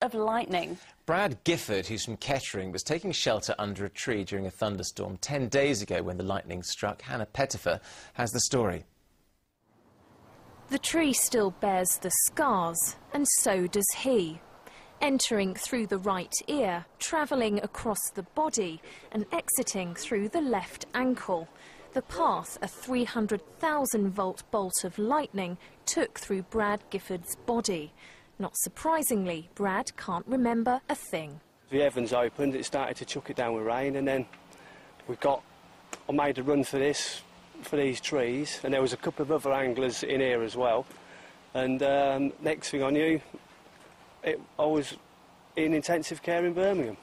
of lightning. Brad Gifford, who's from Kettering, was taking shelter under a tree during a thunderstorm 10 days ago when the lightning struck. Hannah Peterborough has the story. The tree still bears the scars, and so does he. Entering through the right ear, travelling across the body and exiting through the left ankle. The path a 300,000-volt bolt of lightning took through Brad Gifford's body. Not surprisingly, Brad can't remember a thing. The heavens opened, it started to chuck it down with rain, and then I made a run for these trees, and there was a couple of other anglers in here as well. And next thing I knew, I was in intensive care in Birmingham.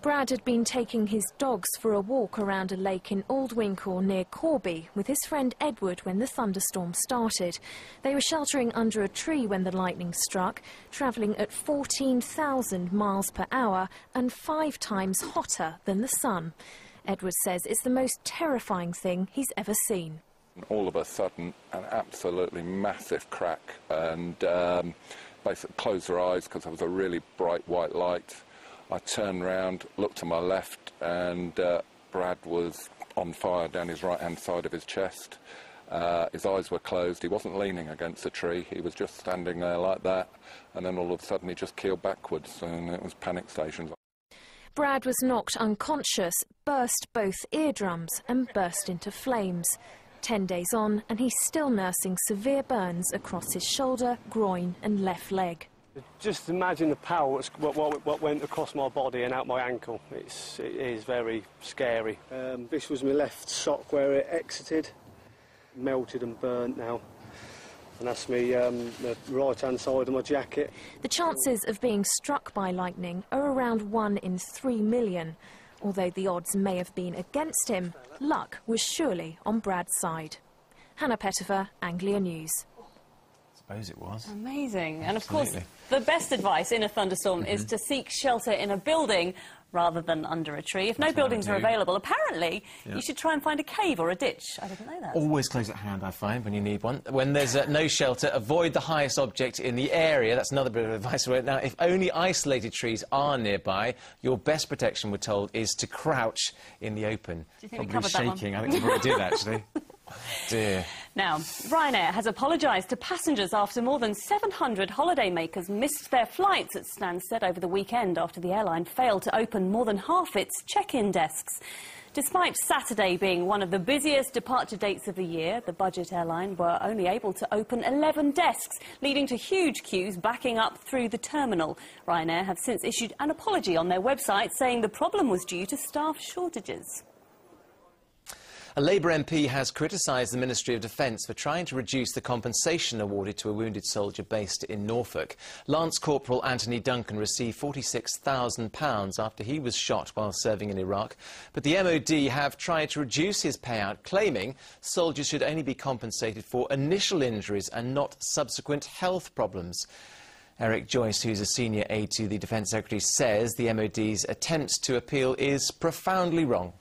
Brad had been taking his dogs for a walk around a lake in Aldwinkle near Corby with his friend Edward when the thunderstorm started. They were sheltering under a tree when the lightning struck, travelling at 14,000 miles per hour and 5 times hotter than the sun. Edward says it's the most terrifying thing he's ever seen. All of a sudden, an absolutely massive crack, and basically closed her eyes because there was a really bright white light. I turned round, looked to my left, and Brad was on fire down his right-hand side of his chest. His eyes were closed. He wasn't leaning against the tree. He was just standing there like that, and then all of a sudden he just keeled backwards, and it was panic stations. Brad was knocked unconscious, burst both eardrums and burst into flames. 10 days on, and he's still nursing severe burns across his shoulder, groin and left leg. Just imagine the power, what went across my body and out my ankle. It is very scary. This was my left sock where it exited, melted and burnt now. And that's me, the right-hand side of my jacket. The chances of being struck by lightning are around 1 in 3 million. Although the odds may have been against him, luck was surely on Brad's side. Hannah Peterborough, Anglia News. I suppose it was. Amazing. And of Absolutely. course, the best advice in a thunderstorm is to seek shelter in a building rather than under a tree. If no buildings are available, apparently you should try and find a cave or a ditch. I didn't know that. Always close at hand, I find, when you need one. When there's no shelter, avoid the highest object in the area. That's another bit of advice. Now, if only isolated trees are nearby, your best protection, we're told, is to crouch in the open. Do you think Probably shaking. I think we probably did, actually. Dear. Now, Ryanair has apologised to passengers after more than 700 holidaymakers missed their flights at Stansted over the weekend after the airline failed to open more than half its check-in desks. Despite Saturday being one of the busiest departure dates of the year, the budget airline were only able to open 11 desks, leading to huge queues backing up through the terminal. Ryanair have since issued an apology on their website, saying the problem was due to staff shortages. A Labour MP has criticised the Ministry of Defence for trying to reduce the compensation awarded to a wounded soldier based in Norfolk. Lance Corporal Anthony Duncan received £46,000 after he was shot while serving in Iraq. But the MOD have tried to reduce his payout, claiming soldiers should only be compensated for initial injuries and not subsequent health problems. Eric Joyce, who's a senior aide to the Defence Secretary, says the MOD's attempt to appeal is profoundly wrong.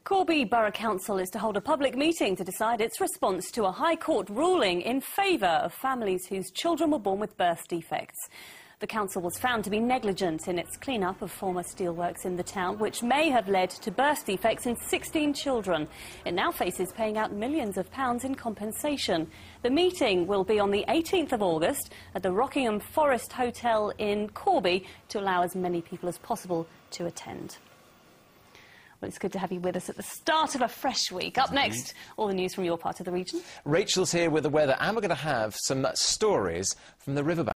Corby Borough Council is to hold a public meeting to decide its response to a High Court ruling in favour of families whose children were born with birth defects. The council was found to be negligent in its clean-up of former steelworks in the town, which may have led to birth defects in 16 children. It now faces paying out millions of pounds in compensation. The meeting will be on the 18th of August at the Rockingham Forest Hotel in Corby to allow as many people as possible to attend. Well, it's good to have you with us at the start of a fresh week. Up next, all the news from your part of the region. Rachel's here with the weather, and we're going to have some stories from the riverbank.